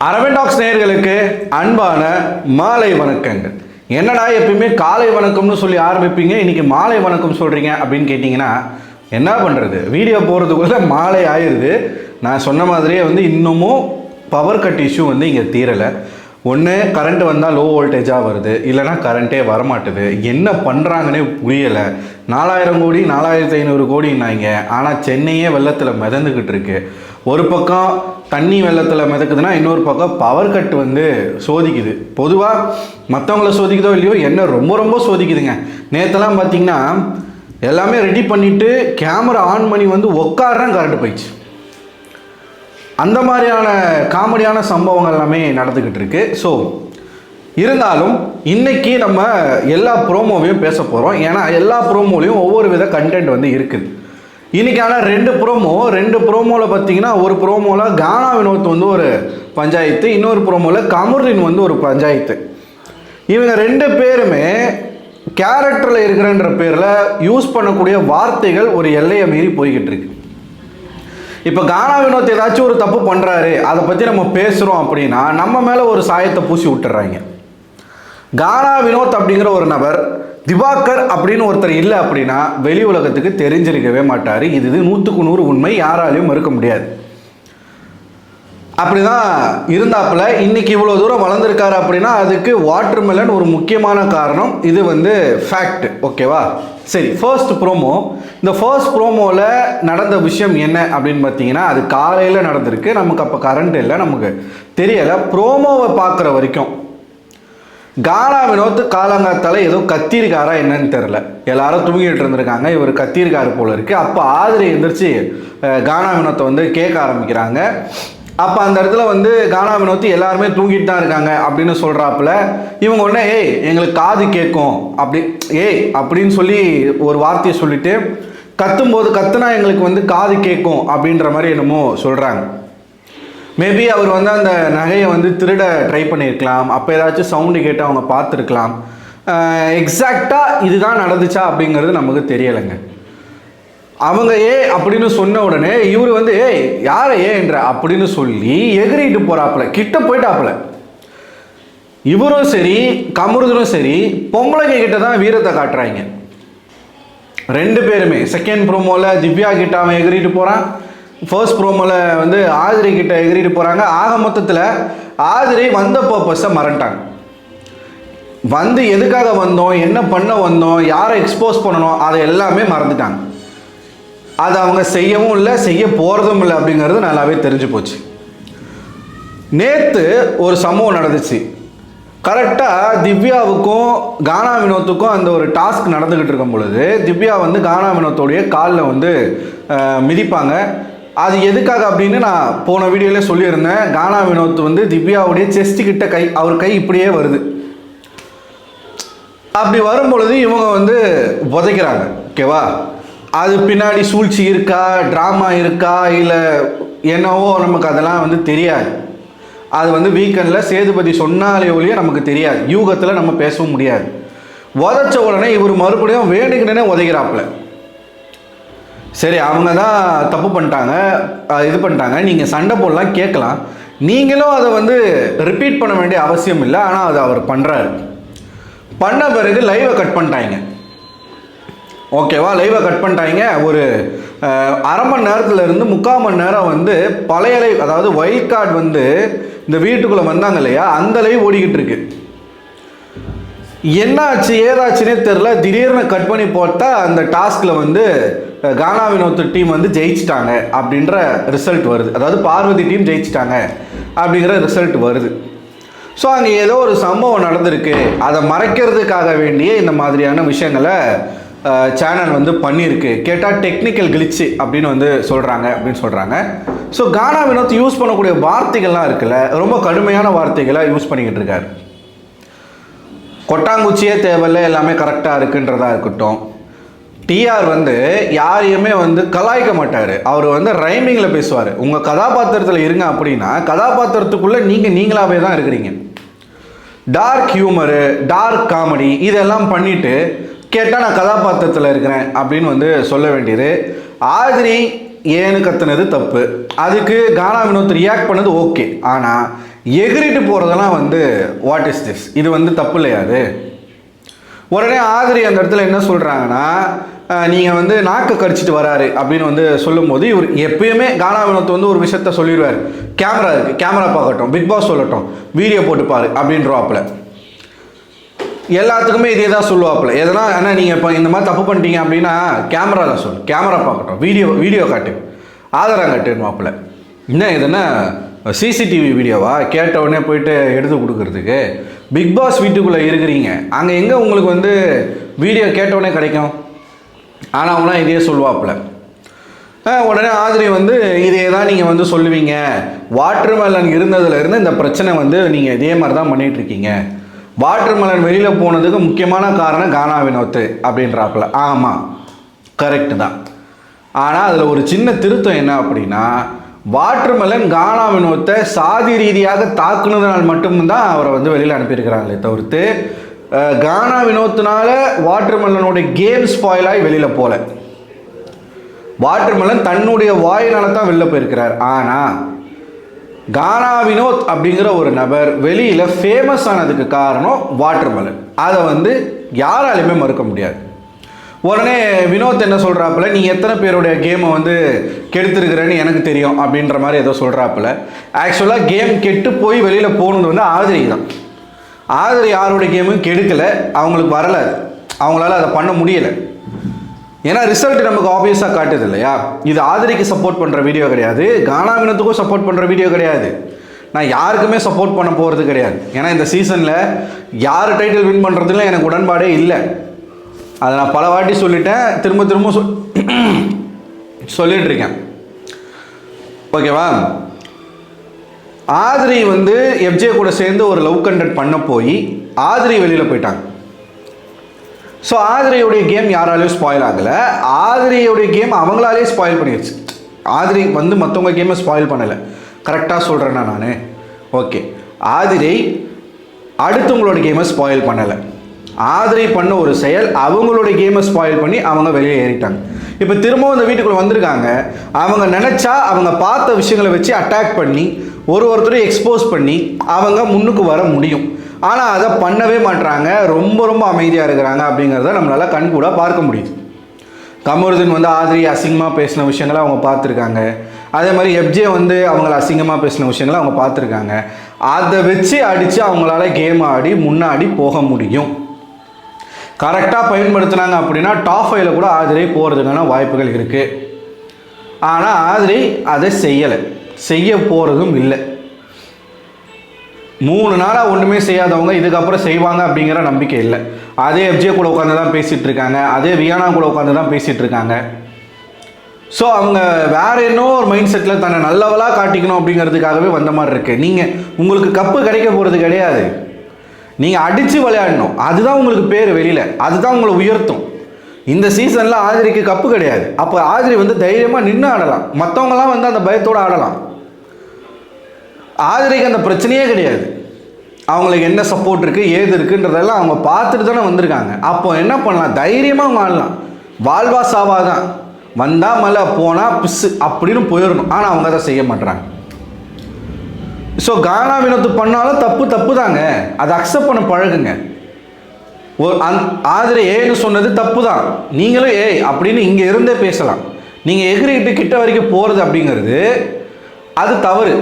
அரவிந்தாக்ஸ் நேயர்களுக்கு அன்பான மாலை வணக்கங்கள். என்னடா எப்பயுமே காலை வணக்கம்னு சொல்லி ஆரம்பிப்பீங்க, இன்னைக்கு மாலை வணக்கம் சொல்கிறீங்க அப்படின்னு கேட்டிங்கன்னா என்ன பண்ணுறது? வீடியோ போகிறதுக்குள்ள மாலை ஆயிடுது. நான் சொன்ன மாதிரியே இன்னமும் பவர் கட் இஷ்யூ இங்கே தீரலை. ஒன்று கரண்ட் வந்தால் லோ வோல்டேஜாக வருது, இல்லைனா கரண்ட்டே வரமாட்டுது. என்ன பண்ணுறாங்கன்னே புரியலை. 4000 கோடி 4500 கோடின்னாங்க, ஆனால் சென்னையே வெள்ளத்தில் மிதந்துக்கிட்டு இருக்கு. ஒரு பக்கம் தண்ணி வெள்ளத்தில் மிதக்குதுன்னா இன்னொரு பக்கம் பவர் கட் சோதிக்குது. பொதுவாக மற்றவங்கள சோதிக்குதோ இல்லையோ என்ன ரொம்ப ரொம்ப சோதிக்குதுங்க. நேற்றுலாம் பார்த்திங்கன்னா எல்லாமே ரெடி பண்ணிவிட்டு கேமரா ஆன் பண்ணி உட்காடுறேன், கரண்ட் போயிடுச்சு. அந்த மாதிரியான காமெடியான சம்பவங்கள் எல்லாமே நடந்துக்கிட்டு இருக்கு. ஸோ இருந்தாலும் இன்றைக்கி நம்ம எல்லா ப்ரோமோவையும் பேச போகிறோம். ஏன்னா எல்லா ப்ரோமோலையும் ஒவ்வொரு வித கண்டென்ட் இருக்குது. இன்றைக்கான 2 ப்ரோமோவில் பார்த்தீங்கன்னா, ஒரு ப்ரோமோவில் கானா வினோத் ஒரு பஞ்சாயத்து, இன்னொரு ப்ரோமோவில் கமருதீன் ஒரு பஞ்சாயத்து. இவங்க 2 பேருமே கேரக்டரில் இருக்கிறன்ற பேரில் யூஸ் பண்ணக்கூடிய வார்த்தைகள் ஒரு எல்லையை மீறி போய்கிட்டு இருக்கு. இப்போ கானா வினோத் ஏதாச்சும் ஒரு தப்பு பண்ணுறாரு, அதை பற்றி நம்ம பேசுகிறோம் அப்படின்னா நம்ம மேலே ஒரு சாயத்தை பூசி விட்டுறாங்க. கானா வினோத் அப்படிங்கிற ஒரு நபர், திவாகர் அப்படின்னு ஒருத்தர் இல்லை அப்படின்னா வெளி உலகத்துக்கு தெரிஞ்சிருக்கவே மாட்டார். இது 100க்கு 100 உண்மை, யாராலையும் மறுக்க முடியாது. அப்படிதான் இருந்தாப்புல இன்னைக்கு இவ்வளோ தூரம் வளர்ந்துருக்காரு அப்படின்னா அதுக்கு வாட்டர்மெலன் ஒரு முக்கியமான காரணம். இது ஃபேக்ட். ஓகேவா? சரி, ஃபர்ஸ்ட் ப்ரோமோ. இந்த ஃபர்ஸ்ட் ப்ரோமோவில் நடந்த விஷயம் என்ன அப்படின்னு பார்த்தீங்கன்னா, அது காலையில் நடந்திருக்கு. நமக்கு அப்போ கரண்ட் இல்லை, நமக்கு தெரியலை. ப்ரோமோவை பார்க்குற வரைக்கும் கானா வினோத் காலங்காத்தால ஏதோ கத்திருக்காரா என்னன்னு தெரில. எல்லாரும் தூங்கிட்டு இருந்திருக்காங்க, இவர் கத்திருக்காரு போல இருக்கு. அப்போ ஆதிரி எந்திரிச்சு கானா வினோத்தை கேட்க ஆரம்பிக்கிறாங்க. அப்போ அந்த இடத்துல கானா வினோத் எல்லாருமே தூங்கிட்டு தான் இருக்காங்க அப்படின்னு சொல்கிறாப்புல. இவங்க உடனே ஏய் எங்களுக்கு காது கேட்கும் அப்படி அப்படின்னு சொல்லி ஒரு வார்த்தையை சொல்லிட்டு கத்தும்போது, கத்துனா எங்களுக்கு காது கேட்கும் அப்படின்ற மாதிரி என்னமோ சொல்கிறாங்க. மேபி அவர் அந்த நகையை திருட ட்ரை பண்ணியிருக்கலாம். அப்போ ஏதாச்சும் சவுண்டு கேட்டு அவங்க பார்த்துருக்கலாம். எக்ஸாக்டாக இதுதான் நடந்துச்சா அப்படிங்கிறது நமக்கு தெரியலைங்க. அவங்க அப்படின்னு சொன்ன உடனே இவர் யாரை என்ற அப்படின்னு சொல்லி எகிரிட்டு போறாப்புல, கிட்ட போயிட்டாப்புல. இவரும் சரி கமருதனும் சரி பொம்பளைங்க கிட்ட தான் வீரத்தை காட்டுறாங்க. 2 பேருமே. செகண்ட் ப்ரோமோவில் திவ்யா கிட்ட அவன் எகிரிட்டு போகிறான், ஃபர்ஸ்ட் ப்ரோமோவில் ஆதிரி கிட்ட எகிரிட்டு போகிறாங்க. ஆக மொத்தத்தில் ஆதிரி வந்த பர்பஸை மறந்துட்டாங்க. எதுக்காக வந்தோம், என்ன பண்ண வந்தோம், யாரை எக்ஸ்போஸ் பண்ணணும், அதை எல்லாமே மறந்துட்டாங்க. அதை அவங்க செய்யவும் இல்லை, செய்ய போகிறதும் இல்லை அப்படிங்கிறது நல்லாவே தெரிஞ்சு போச்சு. நேற்று ஒரு சம்பவம் நடந்துச்சு. கரெக்டாக திவ்யாவுக்கும் கானா வினோத்துக்கும் அந்த ஒரு டாஸ்க் நடந்துக்கிட்டு இருக்கும் பொழுது திவ்யா கானா வினோத்தோடைய காலில் மிதிப்பாங்க. அது எதுக்காக அப்படின்னு நான் போன வீடியோவிலே சொல்லியிருந்தேன். கானா வினோத் திவ்யாவுடைய செஸ்ட் கிட்ட அவர் கை இப்படியே வருது. அப்படி வரும் பொழுது இவங்க உதைக்கிறாங்க. ஓகேவா? அது பின்னாடி சூழ்ச்சி இருக்கா, ட்ராமா இருக்கா, இல்லை என்னவோ நமக்கு அதெல்லாம் தெரியாது. அது வீக்கெண்டில் சேதுபதி சொன்னாலே ஒழிய நமக்கு தெரியாது. யூகத்தில் நம்ம பேசவும் முடியாது. உதச்ச உடனே இவர் மறுபடியும் வேணுக்குன்னே உதைக்கிறாப்புல. சரி, அவங்க தான் தப்பு பண்ணிட்டாங்க, இது பண்ணிட்டாங்க, நீங்கள் சண்டை போடலாம், கேட்கலாம். நீங்களும் அதை ரிப்பீட் பண்ண வேண்டிய அவசியம் இல்லை. ஆனால் அதை அவர் பண்ணுறாரு. பண்ண பிறகு லைவை கட் பண்ணிட்டாங்க. ஓகேவா? லைவை கட் பண்ணிட்டாங்க. ஒரு அரை மணி நேரத்துலேருந்து 3/4 மணி நேரம் பழைய லைவ், அதாவது வைல்ட் கார்டு இந்த வீட்டுக்குள்ளே வந்தாங்க இல்லையா, அந்த லைவ் ஓடிக்கிட்டு இருக்கு. என்னாச்சு ஏதாச்சுன்னே தெரில. திடீர்னு கட் பண்ணி போட்டால் அந்த டாஸ்கில் கானா வினோத் டீம் ஜெயிச்சிட்டாங்க அப்படின்ற ரிசல்ட் வருது. அதாவது பார்வதி டீம் ஜெயிச்சிட்டாங்க அப்படிங்கிற ரிசல்ட் வருது. ஸோ அங்கே ஏதோ ஒரு சம்பவம் நடந்திருக்கு, அதை மறைக்கிறதுக்காக வேண்டிய இந்த மாதிரியான விஷயங்களை சேனல் பண்ணியிருக்கு. கேட்டால் டெக்னிக்கல் கிளிச்சு அப்படின்னு சொல்கிறாங்க. ஸோ கானா வினோத் யூஸ் பண்ணக்கூடிய வார்த்தைகள்லாம் இருக்குல்ல, ரொம்ப கடுமையான வார்த்தைகளை யூஸ் பண்ணிக்கிட்டு இருக்காரு. கொட்டாங்குச்சியே தேவையில்லை, எல்லாமே கரெக்டாக இருக்குன்றதா இருக்கட்டும். டிஆர் யாரையுமே கலாய்க்க மாட்டார். அவர் ரைமிங்கில் பேசுவார். உங்கள் கதாபாத்திரத்தில் இருங்க அப்படின்னா கதாபாத்திரத்துக்குள்ளே நீங்களாகவே தான் இருக்கிறீங்க. டார்க் ஹியூமரு, டார்க் காமெடி இதெல்லாம் பண்ணிவிட்டு கேட்டால் நான் கதாபாத்திரத்தில் இருக்கிறேன் அப்படின்னு சொல்ல வேண்டியது. ஆதிரி ஏன்னு கத்துனது தப்பு, அதுக்கு கானா வினோத் ரியாக்ட் பண்ணது ஓகே. ஆனால் எகிரிட்டு போகிறதெல்லாம் வந்து வாட் இஸ் திஸ், இது வந்து தப்பு இல்லையா அது? உடனே ஆதிரி அந்த இடத்துல என்ன சொல்கிறாங்கன்னா, நீங்கள் வந்து நாக்கு கடிச்சிட்டு வராரு அப்படின்னு வந்து சொல்லும்போது இவர் எப்பயுமே கானா வினோத் வந்து ஒரு விஷயத்த சொல்லிடுவார், கேமரா இருக்குது, கேமரா பார்க்கட்டும், பிக் பாஸ் சொல்லட்டும், வீடியோ போட்டுப்பாரு அப்படின்றவாப்பில். எல்லாத்துக்குமே இதே தான் சொல்லுவாப்பில். எதனா ஆனால் நீங்கள் இப்போ இந்த மாதிரி தப்பு பண்ணிட்டீங்க அப்படின்னா கேமராவில் சொல்லு, கேமரா பார்க்கட்டும், வீடியோ காட்டு, ஆதாரம் காட்டுவாப்பில். என்ன இதுன்னா சிசிடிவி வீடியோவா கேட்ட உடனே போயிட்டு எடுத்து கொடுக்கறதுக்கு? பிக் பாஸ் வீட்டுக்குள்ளே இருக்கிறீங்க, அங்கே எங்கே உங்களுக்கு வந்து வீடியோ கேட்டவுடனே கிடைக்கும்? ஆனால் அவனா இதையே சொல்லுவாப்பில். உடனே ஆதிரி வந்து இதே தான் நீங்கள் வந்து சொல்லுவீங்க, வாட்டர்மெலன் இருந்ததுலேருந்து இந்த பிரச்சனை வந்து நீங்கள் இதே மாதிரி தான் பண்ணிகிட்ருக்கீங்க, வாட்டர்மெலன் வெளியில் போனதுக்கு முக்கியமான காரணம் கானா வினோத் அப்படின்றாப்புல. ஆமாம், கரெக்டு தான். ஆனால் அதில் ஒரு சின்ன திருத்தம் என்ன அப்படின்னா, வாட்டர்மெலன் கானா வினோத்தை சாதி ரீதியாக தாக்குனதுனால் மட்டும்தான் அவரை வந்து வெளியில் அனுப்பியிருக்கிறாங்களே தவிர்த்து கானா வினோத்தினால வாட்டர்மெலனோட கேம் ஸ்பாயில் ஆகி வெளியில் போகல. வாட்டர்மெலன் தன்னுடைய வாயினால தான் வெளில போயிருக்கிறார். ஆனால் கானா வினோத் அப்படிங்கிற ஒரு நபர் வெளியில் ஃபேமஸ் ஆனதுக்கு காரணம் வாட்டர்மெலன். அதை வந்து யாராலையுமே மறுக்க முடியாது. உடனே வினோத் என்ன சொல்கிறாப்புல, நீ எத்தனை பேருடைய கேமை வந்து கெடுத்துருக்கிறேன்னு எனக்கு தெரியும் அப்படின்ற மாதிரி ஏதோ சொல்கிறாப்புல. ஆக்சுவலாக கேம் கெட்டு போய் வெளியில் போகணுன்னு வந்து ஆதிரி தான். ஆதிரி யாருடைய கேமும் கெடுக்கலை, அவங்களுக்கு வரலை, அவங்களால அதை பண்ண முடியலை. ஏன்னா ரிசல்ட் நமக்கு ஆப்வியஸாக காட்டுது இல்லையா? இது ஆதிரிக்கு சப்போர்ட் பண்ணுற வீடியோ கிடையாது, கானா வினோத்துக்கும் சப்போர்ட் பண்ணுற வீடியோ கிடையாது. நான் யாருக்குமே சப்போர்ட் பண்ண போகிறது கிடையாது. ஏன்னா இந்த சீசனில் யார் டைட்டில் வின் பண்ணுறதுல எனக்கு உடன்பாடே இல்லை. அதை நான் பல வாட்டி சொல்லிட்டேன், திரும்ப சொல்லிட்டு இருக்கேன். ஓகேவா? ஆதிரி வந்து எஃப்ஜே கூட சேர்ந்து ஒரு லவ் கண்டென்ட் பண்ண போய் ஆதிரி வெளியில் போயிட்டாங்க. ஸோ ஆதிரியுடைய கேம் யாராலையும் ஸ்பாயில் ஆகலை, ஆதிரியுடைய கேம் அவங்களாலே ஸ்பாயில் பண்ணிடுச்சு. ஆதிரி வந்து மற்றவங்க கேமை ஸ்பாயில் பண்ணலை, கரெக்டாக சொல்கிறேன்னா நான். ஓகே, ஆதிரி அடுத்தவங்களோட கேமை ஸ்பாயில் பண்ணலை. ஆதிரி பண்ண ஒரு செயல் அவங்களுடைய கேமை ஸ்பாயில் பண்ணி அவங்க வெளியே ஏறிட்டாங்க. இப்போ திரும்பவும் இந்த வீட்டுக்குள்ளே வந்திருக்காங்க. அவங்க நினச்சா அவங்க பார்த்த விஷயங்களை வச்சு அட்டாக் பண்ணி ஒருத்தரையும் எக்ஸ்போஸ் பண்ணி அவங்க முன்னுக்கு வர முடியும். ஆனால் அதை பண்ணவே மாட்டுறாங்க, ரொம்ப அமைதியாக இருக்கிறாங்க. அப்படிங்கிறத நம்மளால் கண்கூட பார்க்க முடியுது. கமருதீன் வந்து ஆதிரி அசிங்கமாக பேசின விஷயங்களை அவங்க பார்த்துருக்காங்க. அதே மாதிரி எஃப்ஜே வந்து அவங்கள அசிங்கமாக பேசின விஷயங்களை அவங்க பார்த்துருக்காங்க. அதை வச்சு அடித்து அவங்களால கேம் ஆடி முன்னாடி போக முடியும். கரெக்டாக பயன்படுத்தினாங்க அப்படின்னா டாப் 5ல் கூட ஆதிரி போகிறதுக்கான வாய்ப்புகள் இருக்குது. ஆனால் ஆதிரி அதை செய்யலை, செய்ய போகிறதும் இல்லை. 3 நாளாக ஒன்றுமே செய்யாதவங்க இதுக்கப்புறம் செய்வாங்க அப்படிங்கிற நம்பிக்கை இல்லை. அதே எஃப்ஜே கூட உட்காந்து தான் பேசிகிட்டு இருக்காங்க, அதே வியானா கூட உட்காந்து தான் பேசிகிட்டு இருக்காங்க. ஸோ அவங்க வேறு இன்னும் ஒரு மைண்ட் செட்டில் தன்னை நல்லவளாக காட்டிக்கணும் அப்படிங்கிறதுக்காகவே வந்த மாதிரி இருக்குது. உங்களுக்கு கப்பு கிடைக்க போகிறது கிடையாது, நீங்கள் அடித்து விளையாடணும், அதுதான் உங்களுக்கு பேர் வெளியில், அதுதான் உங்களை உயர்த்தும். இந்த சீசனில் ஆதிரிக்கு கப்பு கிடையாது. அப்போ ஆதிரி வந்து தைரியமாக நின்று ஆடலாம், மற்றவங்களாம் வந்து அந்த பயத்தோடு ஆடலாம். ஆதிரிக்கு அந்த பிரச்சனையே கிடையாது. அவங்களுக்கு என்ன சப்போர்ட் இருக்குது ஏது இருக்குன்றதெல்லாம் அவங்க பார்த்துட்டு தானே வந்திருக்காங்க. அப்போ என்ன பண்ணலாம், தைரியமாக அவங்க ஆடலாம். வாழ்வா சாவா தான், வந்தால் மலை போனால் பிஸ்ஸு அப்படின்னு போயிடணும். ஆனால் அவங்க அதை செய்ய மாட்டுறாங்க. ஸோ கானா வினோத் பண்ணாலும் தப்பு தாங்க, அதை அக்செப்ட் பண்ண பழகுங்க. ஆதிரி ஏன்னு சொன்னது தப்பு தான், நீங்களும் ஏய் அப்படின்னு இங்கே இருந்தே பேசலாம். நீங்கள் எகிரிக்கிட்டு கிட்ட வரைக்கும் போகிறது அப்படிங்கிறது அது தவறு.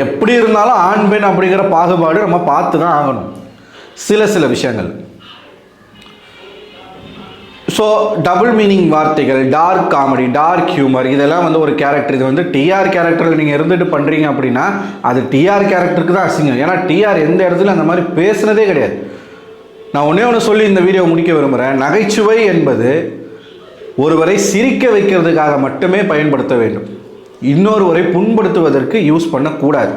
எப்படி இருந்தாலும் ஆண் பெண் அப்படிங்கிற பாகுபாடு நம்ம பார்த்து தான் ஆகணும் சில விஷயங்கள். ஸோ டபுள் மீனிங் வார்த்தைகள், டார்க் காமெடி, டார்க் ஹியூமர், இதெல்லாம் வந்து ஒரு கேரக்டர். இது வந்து டிஆர் கேரக்டரில் நீங்கள் இருந்துட்டு பண்ணுறீங்க அப்படின்னா அது டிஆர் கேரக்டருக்கு தான் அசிங்கம். ஏன்னா டிஆர் எந்த இடத்துல அந்த மாதிரி பேசுனதே கிடையாது. நான் ஒன்று சொல்லி இந்த வீடியோ முடிக்க விரும்புகிறேன். நகைச்சுவை என்பது ஒருவரை சிரிக்க வைக்கிறதுக்காக மட்டுமே பயன்படுத்த வேண்டும், இன்னொருவரை புண்படுத்துவதற்கு யூஸ் பண்ணக்கூடாது.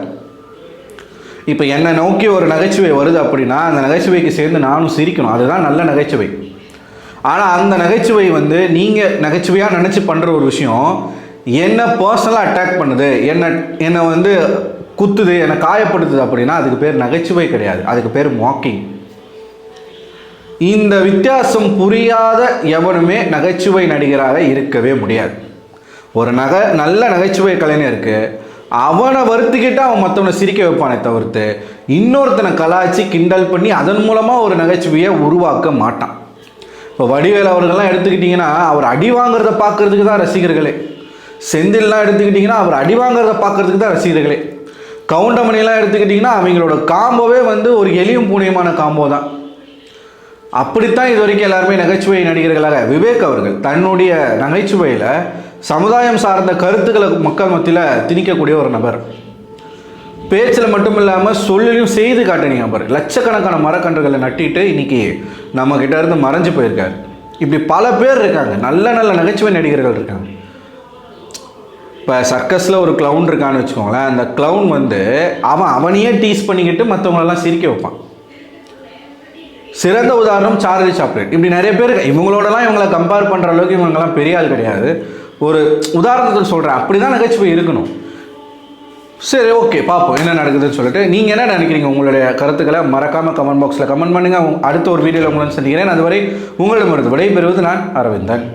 இப்போ என்னை நோக்கி ஒரு நகைச்சுவை வருது அப்படின்னா அந்த நகைச்சுவைக்கு சேர்ந்து நானும் சிரிக்கணும், அதுதான் நல்ல நகைச்சுவை. ஆனால் அந்த நகைச்சுவை வந்து நீங்கள் நகைச்சுவையாக நினச்சி பண்ணுற ஒரு விஷயம் என்னை பர்சனலாக அட்டாக் பண்ணுது, என்னை வந்து குத்துது, என்னை காயப்படுத்துது அப்படின்னா அதுக்கு பேர் நகைச்சுவை கிடையாது, அதுக்கு பேர் மாக்கிங். இந்த வித்தியாசம் புரியாத எவனுமே நகைச்சுவை நடிகராக இருக்கவே முடியாது. ஒரு நல்ல நகைச்சுவை கலைஞருக்கு அவனை வருத்திக்கிட்டு அவன் மற்றவனை சிரிக்க வைப்பானே தவிர்த்து இன்னொருத்தனை கலாய்ச்சி கிண்டல் பண்ணி அதன் மூலமாக ஒரு நகைச்சுவையை உருவாக்க மாட்டான். இப்போ வடிவேல் அவர்கள்லாம் எடுத்துக்கிட்டிங்கன்னா அவர் அடி வாங்குறத பார்க்கறதுக்கு தான் ரசிகர்களே. செந்தில்லாம் எடுத்துக்கிட்டிங்கன்னா அவர் அடி வாங்குறத பார்க்கறதுக்கு தான் ரசிகர்களே. கவுண்டமணிலாம் எடுத்துக்கிட்டிங்கன்னா அவங்களோட காம்போவே வந்து ஒரு எளியும் பூனையுமான காம்போ தான். அப்படித்தான் இது வரைக்கும் எல்லாருமே நகைச்சுவை நடிகர்களாக. விவேக் அவர்கள் தன்னுடைய நகைச்சுவையில் சமுதாயம் சார்ந்த கருத்துக்களை மக்கள் மத்தியில் திணிக்கக்கூடிய ஒரு நபர். பேச்சில் மட்டும் இல்லாமல் சொல்லிலும் செய்து காட்டின நபர். லட்சக்கணக்கான மரக்கன்றுகளை நட்டிட்டு இன்னைக்கு நம்ம கிட்ட இருந்து மறைஞ்சு போயிருக்காரு. இப்படி பல பேர் இருக்காங்க, நல்ல நல்ல நகைச்சுவை நடிகர்கள் இருக்காங்க. இப்போ சர்க்கஸில் ஒரு க்ளவுன் இருக்கான்னு வச்சுக்கோங்களேன். அந்த க்ளவுன் வந்து அவனையே டீஸ் பண்ணிக்கிட்டு மற்றவங்களெல்லாம் சிரிக்க வைப்பான். சிறந்த உதாரணம் சார்லி சாப்ளின். இப்படி நிறைய பேர் இவங்களோடலாம் இவங்களை கம்பேர் பண்ணுற அளவுக்கு இவங்கெல்லாம் பெரிய ஆள் கிடையாது. ஒரு உதாரணத்துக்கு சொல்கிறேன், அப்படி தான் நகைச்சுவை இருக்கணும். சரி, ஓகே, பார்ப்போம் என்ன நடக்குதுன்னு சொல்லிட்டு. நீங்கள் என்ன நினைக்கிறீங்க? உங்களுடைய கருத்துக்களை மறக்காமல் கமெண்ட் பாக்ஸில் கமெண்ட் பண்ணுங்கள். அடுத்த ஒரு வீடியோவில் உங்களை சந்திக்கிறேன். அதுவரை உங்களிடமிருந்து விடைபெறுவது நான் அரவிந்தன்.